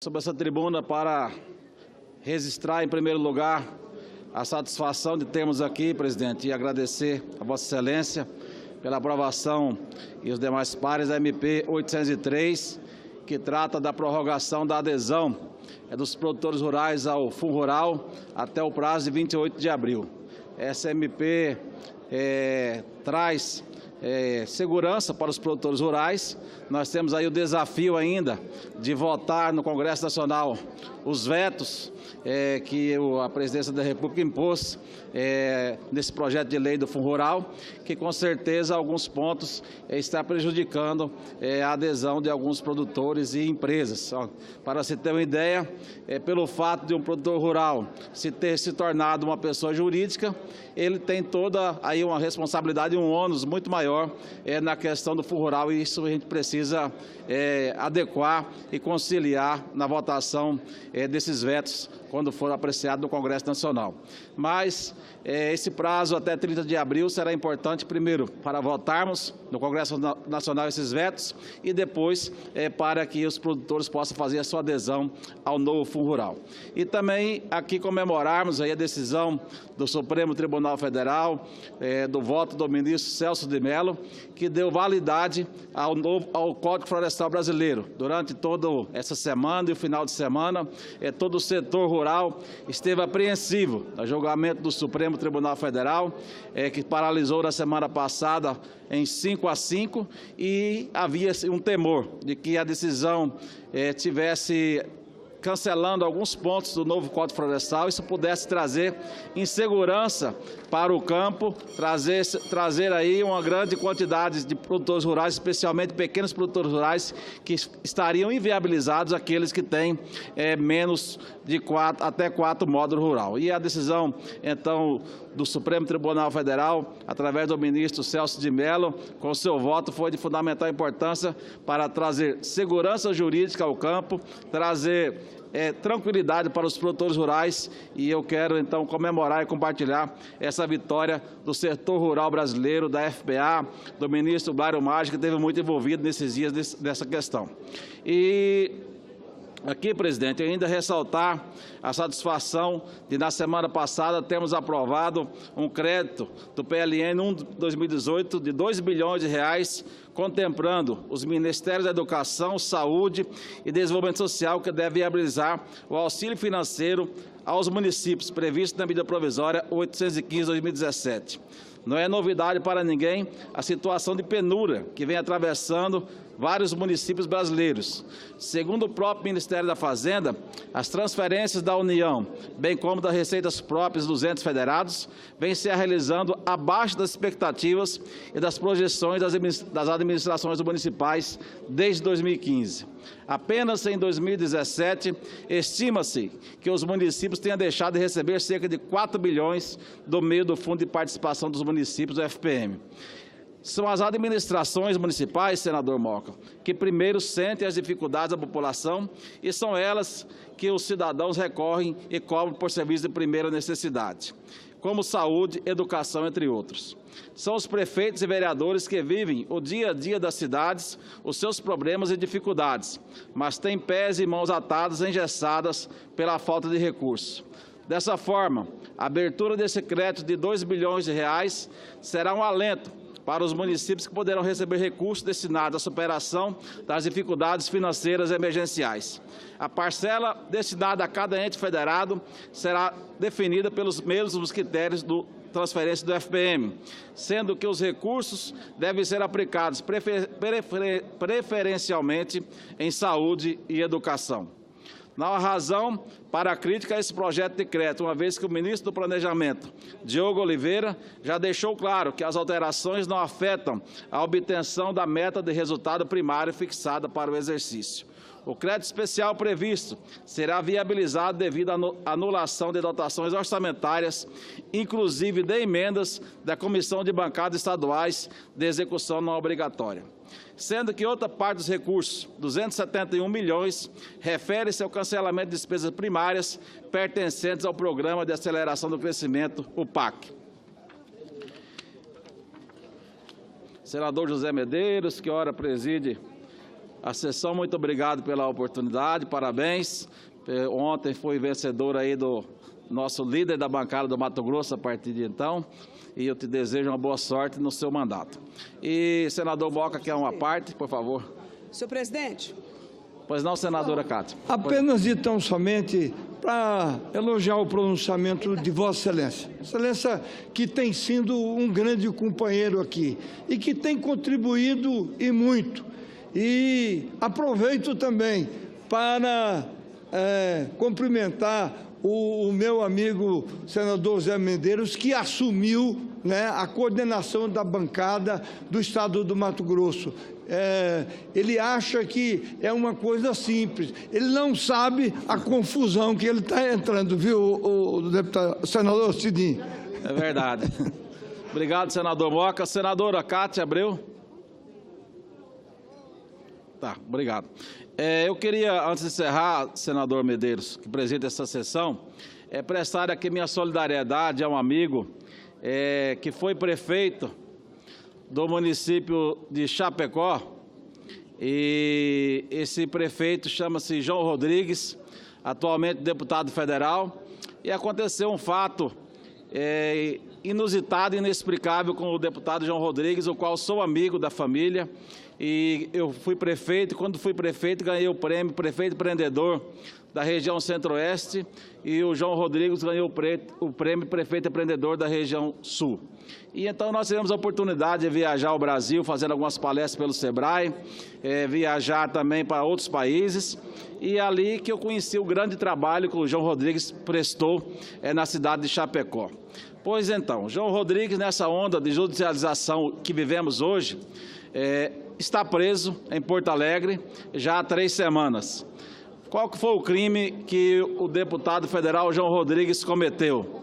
Sobre essa tribuna para registrar, em primeiro lugar, a satisfação de termos aqui, presidente, e agradecer a Vossa Excelência pela aprovação e os demais pares da MP 803, que trata da prorrogação da adesão dos produtores rurais ao Fundo Rural até o prazo de 28 de abril. Essa MP traz segurança para os produtores rurais. Nós temos aí o desafio ainda de votar no Congresso Nacional os vetos que a Presidência da República impôs nesse projeto de lei do Fundo Rural, que com certeza alguns pontos está prejudicando a adesão de alguns produtores e empresas. Para se ter uma ideia, pelo fato de um produtor rural ter se tornado uma pessoa jurídica, ele tem toda aí uma responsabilidade e um ônus muito maior na questão do Fundo Rural, e isso a gente precisa adequar e conciliar na votação desses vetos quando for apreciado no Congresso Nacional. Mas esse prazo até 30 de abril será importante, primeiro, para votarmos no Congresso Nacional esses vetos e depois para que os produtores possam fazer a sua adesão ao novo Fundo Rural. E também aqui comemorarmos aí a decisão do Supremo Tribunal Federal, do voto do ministro Celso de Mello, que deu validade ao Código Florestal Brasileiro. Durante toda essa semana e o final de semana, todo o setor rural esteve apreensivo no julgamento do Supremo Tribunal Federal, que paralisou na semana passada em 5-5, e havia um temor de que a decisão tivesse cancelando alguns pontos do novo Código Florestal, isso pudesse trazer insegurança para o campo, trazer aí uma grande quantidade de produtores rurais, especialmente pequenos produtores rurais, que estariam inviabilizados, aqueles que têm menos de até 4 módulos rural. E a decisão, então, do Supremo Tribunal Federal, através do ministro Celso de Mello, com seu voto, foi de fundamental importância para trazer segurança jurídica ao campo, trazer tranquilidade para os produtores rurais, e eu quero então comemorar e compartilhar essa vitória do setor rural brasileiro, da FPA, do ministro Blairo Maggi, que esteve muito envolvido nesses dias dessa questão. E aqui, presidente, ainda ressaltar a satisfação de, na semana passada, termos aprovado um crédito do PLN 1/2018 de R$2 bilhões, contemplando os Ministérios da Educação, Saúde e Desenvolvimento Social, que deve viabilizar o auxílio financeiro aos municípios, previsto na medida provisória 815/2017. Não é novidade para ninguém a situação de penúria que vem atravessando vários municípios brasileiros. Segundo o próprio Ministério da Fazenda, as transferências da União, bem como das receitas próprias dos entes federados, vêm se realizando abaixo das expectativas e das projeções das administrações municipais desde 2015. Apenas em 2017, estima-se que os municípios tenham deixado de receber cerca de 4 bilhões do meio do Fundo de Participação dos Municípios, o FPM. São as administrações municipais, senador Moca, que primeiro sentem as dificuldades da população, e são elas que os cidadãos recorrem e cobram por serviços de primeira necessidade, como saúde, educação, entre outros. São os prefeitos e vereadores que vivem o dia a dia das cidades, os seus problemas e dificuldades, mas têm pés e mãos atadas, engessadas pela falta de recursos. Dessa forma, a abertura desse crédito de R$2 bilhões será um alento para os municípios que poderão receber recursos destinados à superação das dificuldades financeiras emergenciais. A parcela destinada a cada ente federado será definida pelos mesmos critérios do transferência do FPM, sendo que os recursos devem ser aplicados preferencialmente em saúde e educação. Não há razão para a crítica a esse projeto de decreto, uma vez que o ministro do Planejamento, Diogo Oliveira, já deixou claro que as alterações não afetam a obtenção da meta de resultado primário fixada para o exercício. O crédito especial previsto será viabilizado devido à anulação de dotações orçamentárias, inclusive de emendas da Comissão de Bancadas Estaduais de Execução Não Obrigatória. Sendo que outra parte dos recursos, 271 milhões, refere-se ao cancelamento de despesas primárias pertencentes ao Programa de Aceleração do Crescimento, o PAC. Senador José Medeiros, que ora preside A sessão, muito obrigado pela oportunidade, parabéns. Ontem foi vencedor aí do nosso líder da bancada do Mato Grosso a partir de então, e eu te desejo uma boa sorte no seu mandato. E senador Moca, quer uma parte, por favor? Senhor presidente. Pois não, senadora Cátia. Apenas e tão somente para elogiar o pronunciamento de Vossa Excelência. Excelência que tem sido um grande companheiro aqui e que tem contribuído e muito. E aproveito também para cumprimentar o meu amigo senador Zé Medeiros, que assumiu, né, a coordenação da bancada do Estado do Mato Grosso. Ele acha que é uma coisa simples, ele não sabe a confusão que ele está entrando, viu, o deputado, senador Cidinho? É verdade. Obrigado, senador Moca. Senadora Cátia Abreu. Tá, obrigado. Eu queria, antes de encerrar, senador Medeiros, que preside essa sessão, prestar aqui minha solidariedade a um amigo que foi prefeito do município de Chapecó, e esse prefeito chama-se João Rodrigues, atualmente deputado federal, e aconteceu um fato inusitado e inexplicável com o deputado João Rodrigues, o qual sou amigo da família, e eu fui prefeito, quando fui prefeito ganhei o prêmio Prefeito Empreendedor da região Centro-Oeste, e o João Rodrigues ganhou o prêmio Prefeito Empreendedor da região Sul. E então nós tivemos a oportunidade de viajar ao Brasil, fazendo algumas palestras pelo SEBRAE, viajar também para outros países, e é ali que eu conheci o grande trabalho que o João Rodrigues prestou na cidade de Chapecó. Pois então, João Rodrigues, nessa onda de judicialização que vivemos hoje, está preso em Porto Alegre já há 3 semanas. Qual que foi o crime que o deputado federal João Rodrigues cometeu?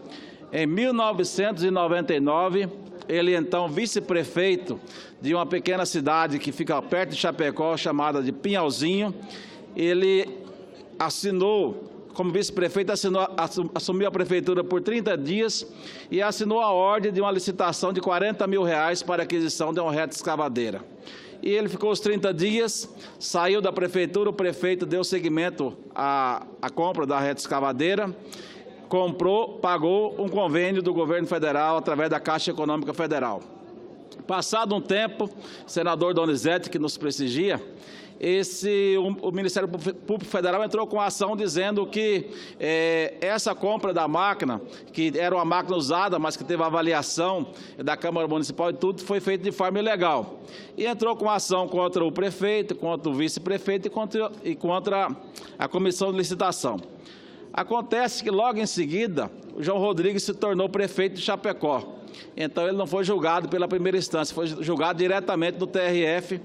Em 1999, ele então vice-prefeito de uma pequena cidade que fica perto de Chapecó, chamada de Pinhalzinho, ele assinou, como vice-prefeito, assumiu a prefeitura por 30 dias e assinou a ordem de uma licitação de R$40 mil para a aquisição de uma reta escavadeira. E ele ficou os 30 dias, saiu da prefeitura, o prefeito deu seguimento à compra da reta escavadeira, comprou, pagou um convênio do governo federal através da Caixa Econômica Federal. Passado um tempo, senador Donizete, que nos prestigia, o Ministério Público Federal entrou com a ação dizendo que essa compra da máquina, que era uma máquina usada, mas que teve avaliação da Câmara Municipal e tudo, foi feito de forma ilegal. E entrou com a ação contra o prefeito, contra o vice-prefeito e contra a comissão de licitação. Acontece que logo em seguida, o João Rodrigues se tornou prefeito de Chapecó. Então ele não foi julgado pela primeira instância, foi julgado diretamente no TRF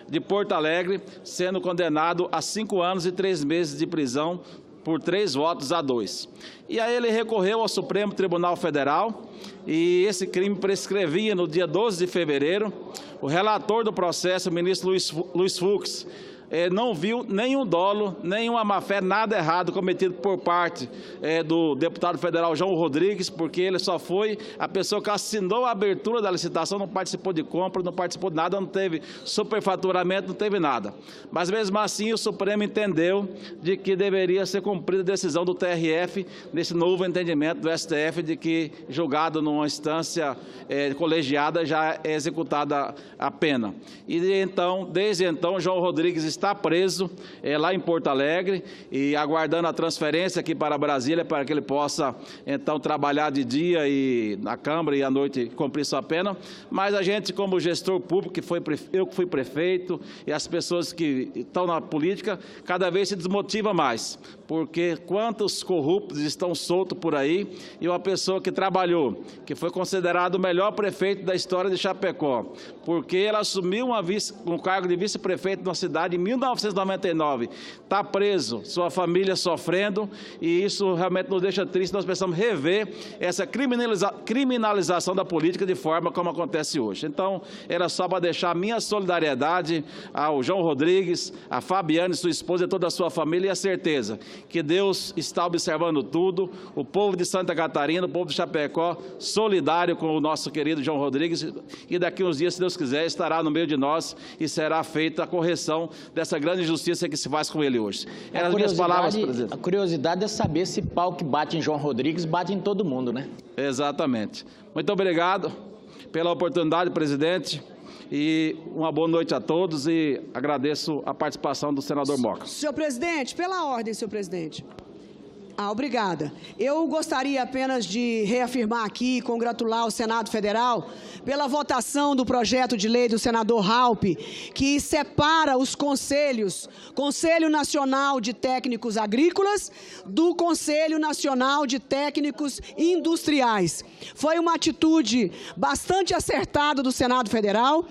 de Porto Alegre, sendo condenado a 5 anos e 3 meses de prisão por 3 votos a 2. E aí ele recorreu ao Supremo Tribunal Federal e esse crime prescrevia no dia 12 de fevereiro. O relator do processo, o ministro Luiz Fux, não viu nenhum dolo, nenhuma má-fé, nada errado cometido por parte do deputado federal João Rodrigues, porque ele só foi a pessoa que assinou a abertura da licitação, não participou de compra, não participou de nada, não teve superfaturamento, não teve nada. Mas mesmo assim o Supremo entendeu de que deveria ser cumprida a decisão do TRF, nesse novo entendimento do STF, de que julgado numa instância colegiada já é executada a pena. E então, desde então, João Rodrigues está preso lá em Porto Alegre e aguardando a transferência aqui para Brasília para que ele possa, então, trabalhar de dia e na Câmara e à noite cumprir sua pena. Mas a gente, como gestor público, eu que fui prefeito e as pessoas que estão na política, cada vez se desmotiva mais, porque quantos corruptos estão soltos por aí e uma pessoa que trabalhou, que foi considerado o melhor prefeito da história de Chapecó, porque ele assumiu um cargo de vice-prefeito na cidade em 1999, está preso, sua família sofrendo, e isso realmente nos deixa triste. Nós precisamos rever essa criminalização da política de forma como acontece hoje. Então, era só para deixar minha solidariedade ao João Rodrigues, a Fabiane, sua esposa e toda a sua família, e a certeza que Deus está observando tudo, o povo de Santa Catarina, o povo de Chapecó, solidário com o nosso querido João Rodrigues, e daqui uns dias, se Deus quiser, estará no meio de nós e será feita a correção dessa grande injustiça que se faz com ele hoje. Eram as minhas palavras, presidente. A curiosidade é saber se pau que bate em João Rodrigues bate em todo mundo, né? Exatamente. Muito obrigado pela oportunidade, presidente, e uma boa noite a todos e agradeço a participação do senador Moca. Senhor presidente, pela ordem, senhor presidente. Obrigada. Eu gostaria apenas de reafirmar aqui e congratular o Senado Federal pela votação do projeto de lei do senador Raupp, que separa os conselhos, Conselho Nacional de Técnicos Agrícolas, do Conselho Nacional de Técnicos Industriais. Foi uma atitude bastante acertada do Senado Federal,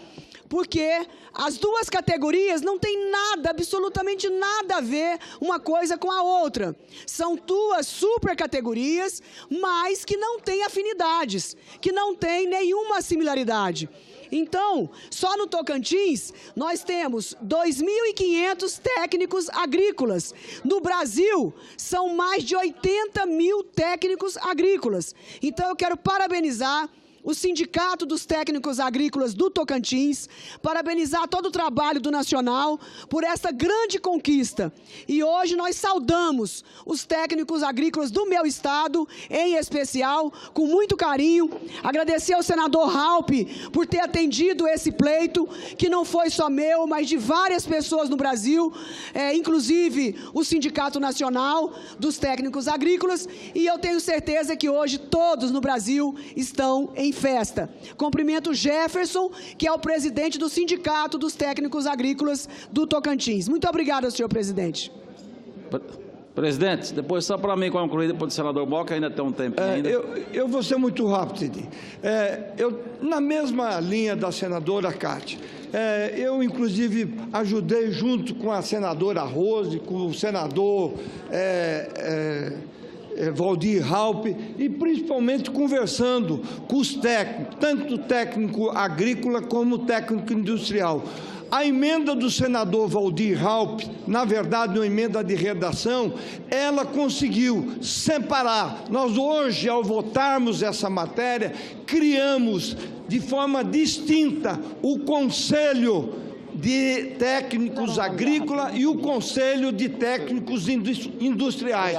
porque as duas categorias não têm nada, absolutamente nada a ver uma coisa com a outra. São duas supercategorias, mas que não têm afinidades, que não têm nenhuma similaridade. Então, só no Tocantins, nós temos 2.500 técnicos agrícolas. No Brasil, são mais de 80 mil técnicos agrícolas. Então, eu quero parabenizar o Sindicato dos Técnicos Agrícolas do Tocantins, parabenizar todo o trabalho do Nacional por essa grande conquista. E hoje nós saudamos os técnicos agrícolas do meu estado, em especial, com muito carinho. Agradecer ao senador Raupp por ter atendido esse pleito, que não foi só meu, mas de várias pessoas no Brasil, inclusive o Sindicato Nacional dos Técnicos Agrícolas, e eu tenho certeza que hoje todos no Brasil estão em festa. Cumprimento Jefferson, que é o presidente do Sindicato dos Técnicos Agrícolas do Tocantins. Muito obrigada, senhor presidente. Presidente, depois só para mim concluir, depois do senador Moca, ainda tem um tempo ainda. Eu vou ser muito rápido. Na mesma linha da senadora Cátia, eu, inclusive, ajudei junto com a senadora Rose, com o senador Waldir Raupp, e principalmente conversando com os técnicos, tanto o técnico agrícola como o técnico industrial. A emenda do senador Waldir Raupp, na verdade, uma emenda de redação, ela conseguiu separar. Nós hoje, ao votarmos essa matéria, criamos de forma distinta o Conselho de Técnicos Agrícolas e o Conselho de Técnicos Industriais.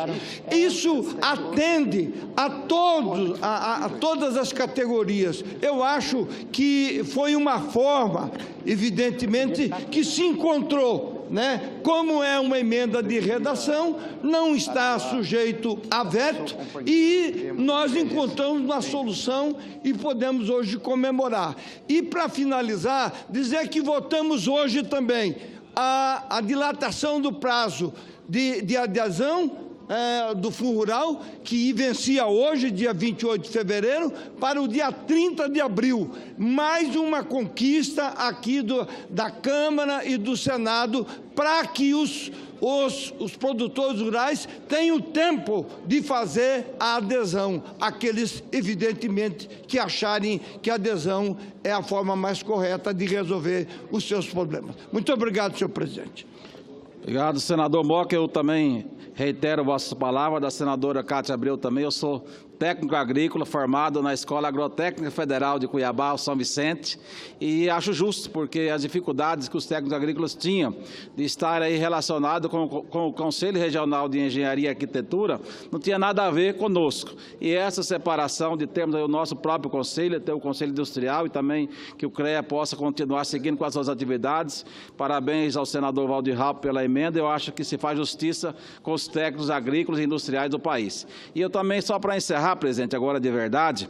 Isso atende a todas as categorias. Eu acho que foi uma forma, evidentemente, que se encontrou, né? Como é uma emenda de redação, não está sujeito a veto, e nós encontramos uma solução e podemos hoje comemorar. E, para finalizar, dizer que votamos hoje também a dilatação do prazo de adesão do Fundo Rural, que vencia hoje, dia 28 de fevereiro, para o dia 30 de abril. Mais uma conquista aqui da Câmara e do Senado, para que os produtores rurais tenham tempo de fazer a adesão, aqueles, evidentemente, que acharem que a adesão é a forma mais correta de resolver os seus problemas. Muito obrigado, senhor presidente. Obrigado, senador Moca. Eu também reitero vossas palavras, da senadora Cátia Abreu também. Eu sou técnico agrícola formado na Escola Agrotécnica Federal de Cuiabá, São Vicente, e acho justo, porque as dificuldades que os técnicos agrícolas tinham de estar aí relacionado com o Conselho Regional de Engenharia e Arquitetura não tinha nada a ver conosco. E essa separação de termos aí o nosso próprio conselho, ter o Conselho Industrial, e também que o CREA possa continuar seguindo com as suas atividades. Parabéns ao senador Waldir Raupp pela emenda. Eu acho que se faz justiça com os técnicos agrícolas e industriais do país. E eu também, só para encerrar, presidente, agora de verdade,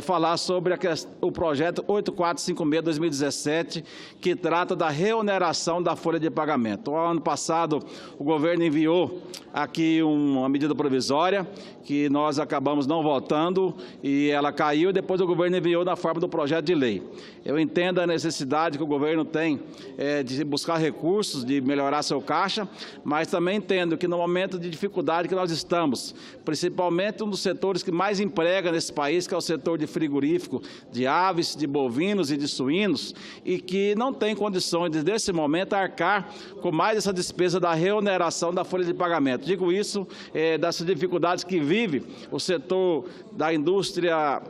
falar sobre o projeto 8456-2017, que trata da reoneração da folha de pagamento. O ano passado, o governo enviou aqui uma medida provisória, que nós acabamos não votando, e ela caiu, e depois o governo enviou na forma do projeto de lei. Eu entendo a necessidade que o governo tem de buscar recursos, de melhorar seu caixa, mas também entendo que no momento de dificuldade que nós estamos, principalmente um dos setores que mais emprega nesse país, que é o setor de frigorífico, de aves, de bovinos e de suínos, e que não tem condições, de, nesse momento, arcar com mais essa despesa da reoneração da folha de pagamento. Digo isso dessas dificuldades que vive o setor da indústria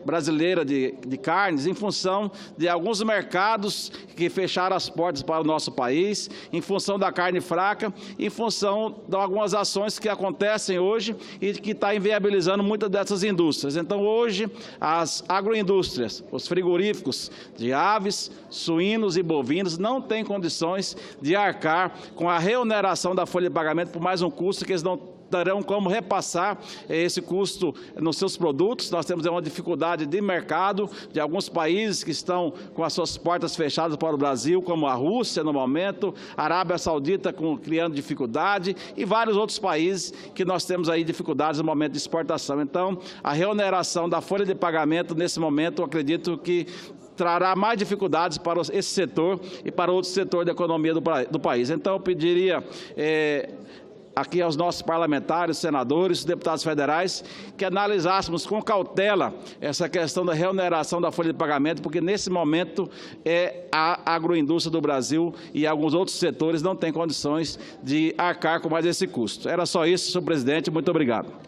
brasileira de carnes em função de alguns mercados que fecharam as portas para o nosso país, em função da carne fraca, em função de algumas ações que acontecem hoje e que está inviabilizando muitas dessas indústrias. Então, hoje, as agroindústrias, os frigoríficos de aves, suínos e bovinos não têm condições de arcar com a reoneração da folha de pagamento por mais um custo que eles não terão como repassar esse custo nos seus produtos. Nós temos uma dificuldade de mercado de alguns países que estão com as suas portas fechadas para o Brasil, como a Rússia no momento, a Arábia Saudita criando dificuldade e vários outros países que nós temos aí dificuldades no momento de exportação. Então, a reoneração da folha de pagamento nesse momento, eu acredito que trará mais dificuldades para esse setor e para outro setor da economia do país. Então, eu pediria aqui aos nossos parlamentares, senadores, deputados federais, que analisássemos com cautela essa questão da reoneração da folha de pagamento, porque nesse momento a agroindústria do Brasil e alguns outros setores não têm condições de arcar com mais esse custo. Era só isso, senhor presidente. Muito obrigado.